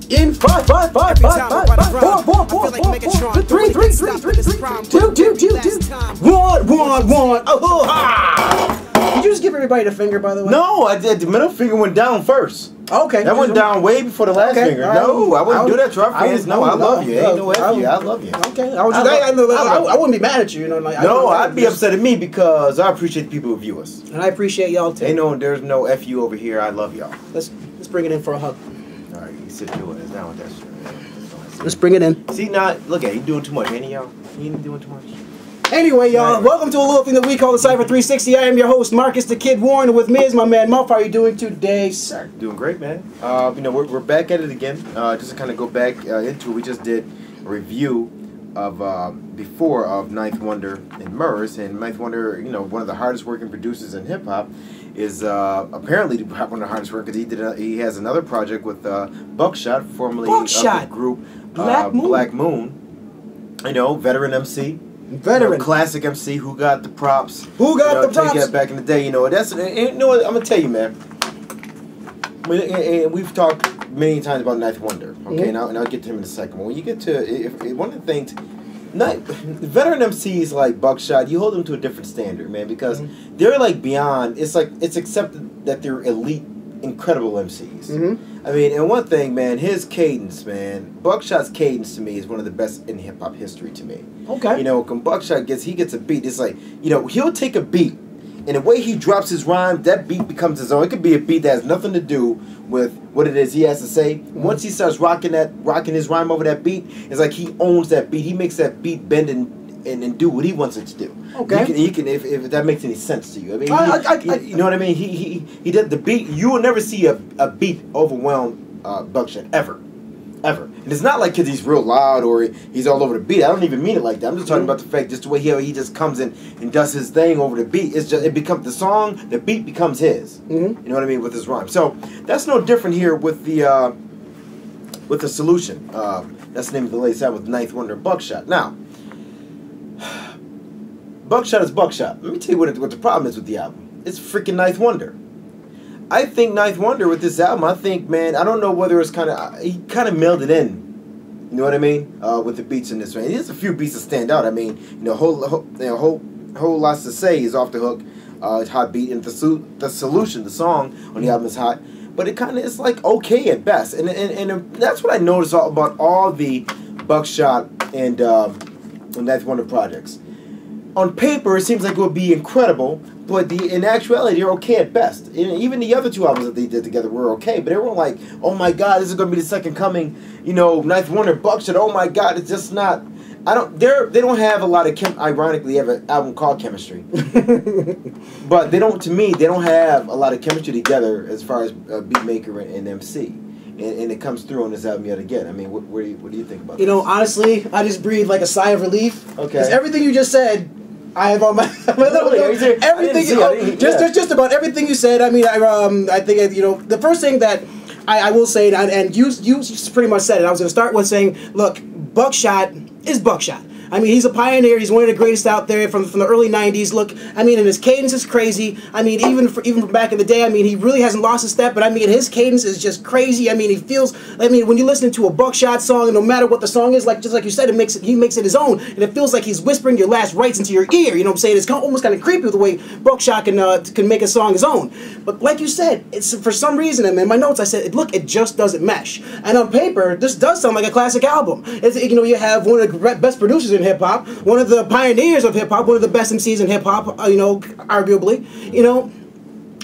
In 5, 5, 5, 5, 5, 5, 4, 4, 4, 4, 4, 3, 3, 3, 3, 3, 2, 2, 2, 2, 1, 1, 1. Oh, ha! Did you just give everybody the finger, by the way? No, I did. The middle finger went down first. Okay. That went down way before the last finger. No, I wouldn't do that to our fans. No, I love you. Ain't no F you. I love you. Okay. I wouldn't be mad at you. You know, like, no, I'd be upset at me because I appreciate the people who view us. And I appreciate y'all too. There's no F you over here. I love y'all. Let's bring it in for a hug. All right, you sit your ass down with that shit. Let's bring it in. See, now, look at you doing too much, ain't he, y'all? He ain't doing too much. Anyway, y'all, welcome to a little thing that we call the Cipher 360. I am your host, Marcus the Kid Warren, and with me is my man Muff. How are you doing today, sir? Doing great, man. We're back at it again. Just to kind of go back into it, we just did a review of before of Ninth Wonder and Murs, and Ninth Wonder, one of the hardest working producers in hip hop, is apparently one of the hardest workers. He has another project with Buckshot, formerly of the group Black Moon. Veteran MC. Veteran, classic MC who got the props. Who got the props? Back in the day, that's what I'm gonna tell you, man. We've talked many times about Ninth Wonder. Okay, and I'll get to him in a second. But when you get to one of the things, veteran MCs like Buckshot, you hold them to a different standard, man, because they're like beyond. It's like it's accepted that they're elite, incredible MCs. I mean, and one thing, man, his cadence, man, Buckshot's cadence to me is one of the best in hip hop history to me. Okay. When Buckshot gets a beat, it's like, he'll take a beat, and the way he drops his rhyme, that beat becomes his own. It could be a beat that has nothing to do with what it is he has to say. Once he starts rocking his rhyme over that beat, it's like he owns that beat. He makes that beat bend and do what he wants it to do. Okay. He can if that makes any sense to you. I mean, you know what I mean? He did the beat. You will never see a beat overwhelm Buckshot ever. And it's not like because he's real loud or he's all over the beat. I don't even mean it like that. I'm just talking about the fact just the way he just comes in and does his thing over the beat. It becomes the song, the beat becomes his. You know what I mean, with his rhyme. So that's no different here with the Solution. That's the name of the latest album with Ninth Wonder Buckshot. Now, Buckshot is Buckshot. Let me tell you what the problem is with the album. It's freaking Ninth Wonder. I think Ninth Wonder with this album, I don't know whether it's he kind of melded in, you know what I mean, with the beats in this one. There's a few beats that stand out. I mean, whole lots to say is off the hook, hot beat, and the Solution, the song on the album is hot, but it's like okay at best, and that's what I noticed about all the Buckshot and Ninth Wonder projects. On paper, it seems like it would be incredible, but in actuality, they're okay at best. And even the other two albums that they did together were okay, but everyone like, oh my God, this is going to be the second coming, Ninth Wonder, Buckshot, oh my God, it's just not. They don't have a lot of ironically, they have an album called Chemistry, but they don't have a lot of chemistry together as far as beat maker and MC. And it comes through on this album yet again. I mean, what do you think about this? Honestly, I just breathe like a sigh of relief. Okay. Because everything you just said, I have on my everything. Just about everything you said. I mean, I think the first thing that I will say, and you pretty much said it. I was going to start with saying, look, Buckshot is Buckshot. I mean, he's a pioneer. He's one of the greatest out there from the early '90s. Look, I mean, and his cadence is crazy. I mean, even from back in the day, I mean, he really hasn't lost a step. But I mean, his cadence is just crazy. I mean, he feels. I mean, when you listen to a Buckshot song, and no matter what the song is, just like you said, he makes it his own, and it feels like he's whispering your last rites into your ear. You know what I'm saying? It's almost kind of creepy with the way Buckshot can make a song his own. But like you said, it's for some reason. And in my notes, I said, look, it just doesn't mesh. And on paper, this does sound like a classic album. You have one of the best producers in hip hop, one of the pioneers of hip hop, one of the best MCs in hip hop, arguably.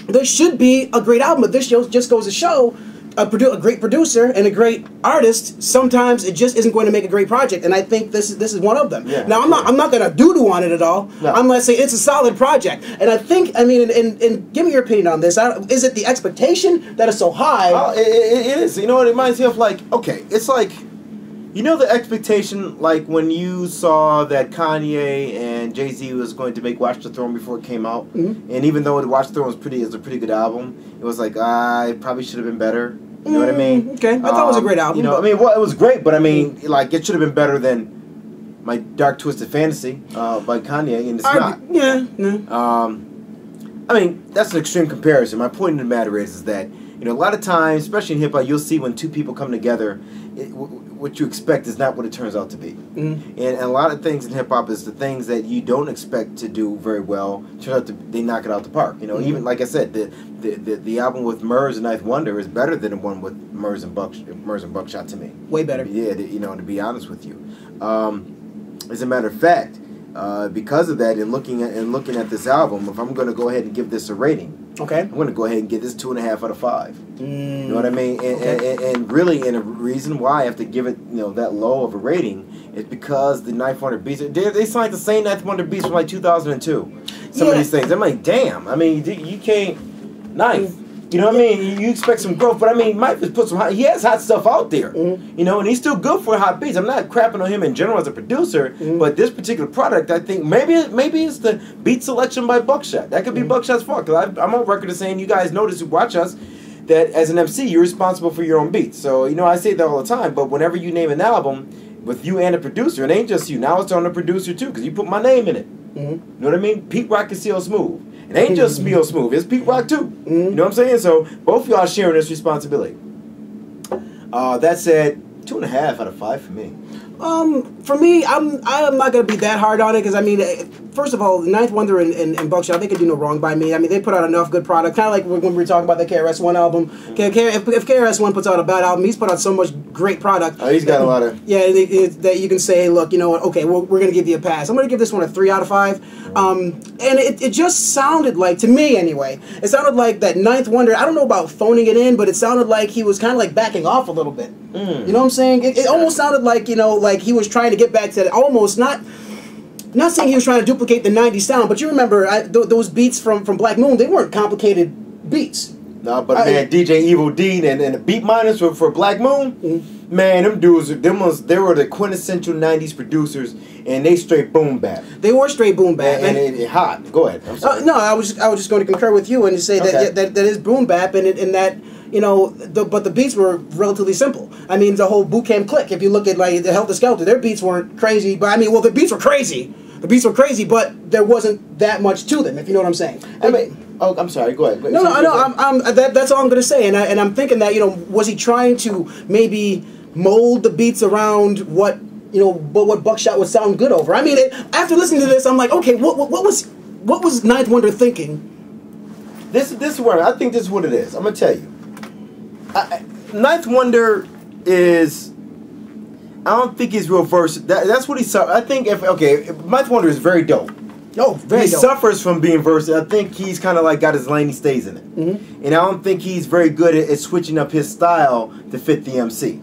There should be a great album, but this just goes to show a great producer and a great artist, sometimes it just isn't going to make a great project, and I think this is one of them. Yeah, now I'm not going to doo-doo on it at all. No. I'm going to say it's a solid project, and I think and give me your opinion on this. Is it the expectation that is so high? It is. It reminds me of it's like. The expectation, like when you saw that Kanye and Jay-Z was going to make Watch the Throne before it came out, and even though Watch the Throne is a pretty good album, it was like, it probably should have been better. You know what I mean? Okay, I thought it was a great album. It was great, but it should have been better than My Dark Twisted Fantasy by Kanye, and it's not. Yeah. That's an extreme comparison. My point in the matter is that You know, a lot of times, especially in hip hop, you'll see when two people come together, what you expect is not what it turns out to be. And a lot of things in hip hop is the things that you don't expect to do very well turn out to they knock it out the park. You know, even like I said, the album with Murs and Ninth Wonder is better than the one with Murs and Buckshot to me. Way better. Yeah, you know, to be honest with you. As a matter of fact, because of that, and looking at this album, if I'm going to go ahead and give this a rating, okay, I'm going to go ahead and give this 2.5 out of 5. You know what I mean? And really, and a reason why I have to give it, you know, that low of a rating is because the Ninth Wonder beats, they sound like the same Ninth Wonder beats from like 2002. Some of these things, I'm like, damn. I mean, you can't Ninth. You know what I mean? You expect some growth, but I mean, Mike has put he has hot stuff out there. You know, and he's still good for hot beats. I'm not crapping on him in general as a producer, but this particular product, I think maybe it's the beat selection by Buckshot. That could be Buckshot's fault. Because I'm on record as saying, you guys notice who watch us, that as an MC, you're responsible for your own beats. So, you know, I say that all the time, but whenever you name an album with you and a producer, it ain't just you. Now it's on the producer too, because you put my name in it. You know what I mean? Pete Rock and CL Smooth. It ain't just Smeo Smooth, it's Pete Rock too. You know what I'm saying? So both of y'all are sharing this responsibility. That said, 2.5 out of 5 for me. For me, I'm not gonna be that hard on it because I mean, first of all, Ninth Wonder and Buckshot, they could do no wrong by me. I mean, they put out enough good product. Kind of like when we were talking about the KRS-One album. If KRS-One puts out a bad album, he's put out so much great product. Oh, he's got a lot of that you can say, look, you know what? Okay, we're gonna give you a pass. I'm gonna give this one a 3 out of 5. And it just sounded like, to me anyway, it sounded like that Ninth Wonder. I don't know about phoning it in, but it sounded like he was kind of like backing off a little bit. You know what I'm saying? It almost sounded like, you know, like he was trying to get back to that, almost not saying he was trying to duplicate the 90s sound, but you remember those beats from Black Moon, they weren't complicated beats. No, but man, DJ Evil Dean and the beat miners for Black Moon, man, them dudes, they were the quintessential 90s producers, and they straight boom bap. They were straight boom bap. And it hot. Go ahead. I'm sorry. No, I was just going to concur with you and to say that is boom bap, and that, you know, but the beats were relatively simple. I mean, the whole Boot Camp Clique, if you look at like the Helter Skelter, their beats weren't crazy, but I mean, well, the beats were crazy. The beats were crazy, but there wasn't that much to them, if you know what I'm saying. I mean, oh, I'm sorry. Go ahead. No. That's all I'm going to say, and I'm thinking that, you know, was he trying to maybe mold the beats around what, you know, what Buckshot would sound good over? I mean, after listening to this, I'm like, okay, what was Ninth Wonder thinking? This is where I think this is what it is. I'm gonna tell you. Ninth Wonder is, I don't think he's real versatile. That's what he saw. I think Ninth Wonder is very dope. Oh, very dope. He suffers from being versatile. I think he's kind of like got his lane, he stays in it. And I don't think he's very good at switching up his style to fit the MC.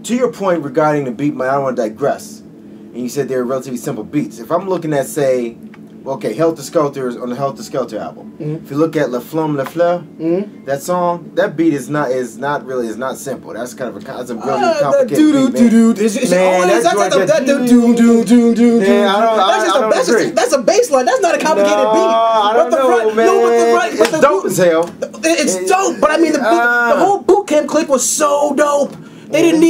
To your point regarding the beat, I don't want to digress. And you said they're relatively simple beats. If I'm looking at, say, okay, Helter Skelter on the Helter Skelter album. If you look at La Flamme La Fleur, that song, that beat is not simple. That's kind of a really complicated beat, man. That's a bass line. That's not a complicated beat. I don't know, man. It's dope as hell. It's dope, but I mean, the whole Boot Camp Clique was so dope. They didn't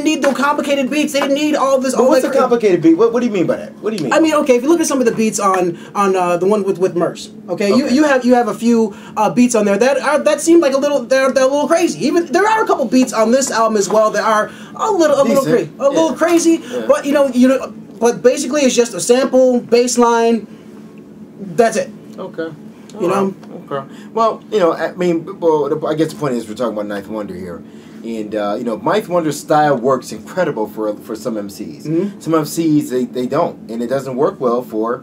need no complicated beats. They didn't need all this. But what's a complicated beat? What do you mean by that? What do you mean? I mean, okay, if you look at some of the beats on the one with Murs, okay, you have a few beats on there that seem like they're a little crazy. Even there are a couple beats on this album as well that are a little crazy. Yeah. But you know, but basically it's just a sample, bass line. That's it. Okay. You know. Okay. Well, you know, I mean, I guess the point is we're talking about Ninth Wonder here. And, you know, Ninth Wonder's style works incredible for some MCs. Some MCs, they don't. And it doesn't work well for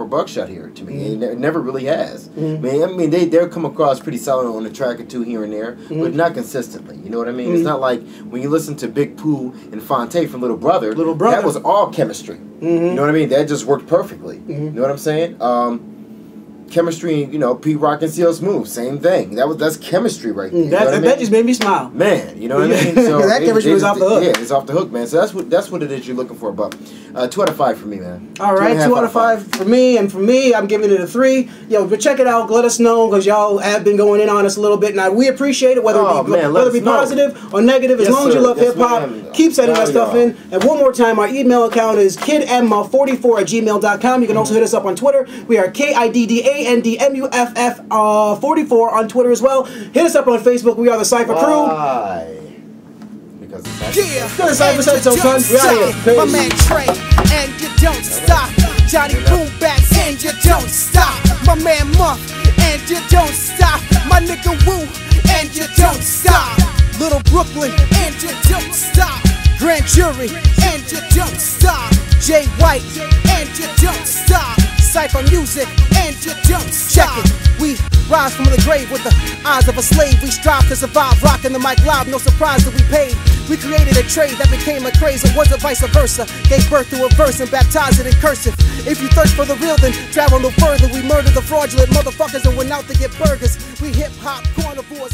Buckshot here, to me. It never really has. I mean, they'll come across pretty solid on a track or two here and there, but not consistently. You know what I mean? It's not like when you listen to Big Pooh and Fonte from Little Brother, that was all chemistry. You know what I mean? That just worked perfectly. You know what I'm saying? Chemistry, you know, Pete Rock and CL Smooth, same thing. That's chemistry right there. That just made me smile. Man, you know what I mean? So that chemistry was off the hook. Yeah, it's off the hook, man. So that's what it is you're looking for, Buck. 2 out of 5 for me, man. All right, 2 out of 5 for me, and for me, I'm giving it a 3. Yo, but check it out. Let us know, because y'all have been going in on us a little bit, and we appreciate it, whether it be positive or negative. As long as you love hip hop, keep sending that stuff in. And one more time, our email account is kidmmuff44@gmail.com. You can also hit us up on Twitter. We are KIDDH CANDMUFF44 on Twitter as well. Hit us up on Facebook. We are the Cipher Crew. Because the Cipher. Yeah. Go to Cipher Central, son. We out here. My man Trey, and you don't stop. Johnny Boombacks, and you don't stop. My man Muff, and you don't stop. My nigga Woo, and you don't stop. Little Brooklyn, and you don't stop. Grand Jury, and you don't stop. Jay White, and you don't stop. Cipher Music, and you don't stop. Check it, we rise from the grave with the eyes of a slave. We strive to survive, rocking the mic live, no surprise that we paid. We created a trade that became a craze, or was it vice versa? Gave birth to a verse and baptized it in cursive. If you thirst for the real, then travel no further. We murdered the fraudulent motherfuckers and went out to get burgers. We hip-hop carnivores.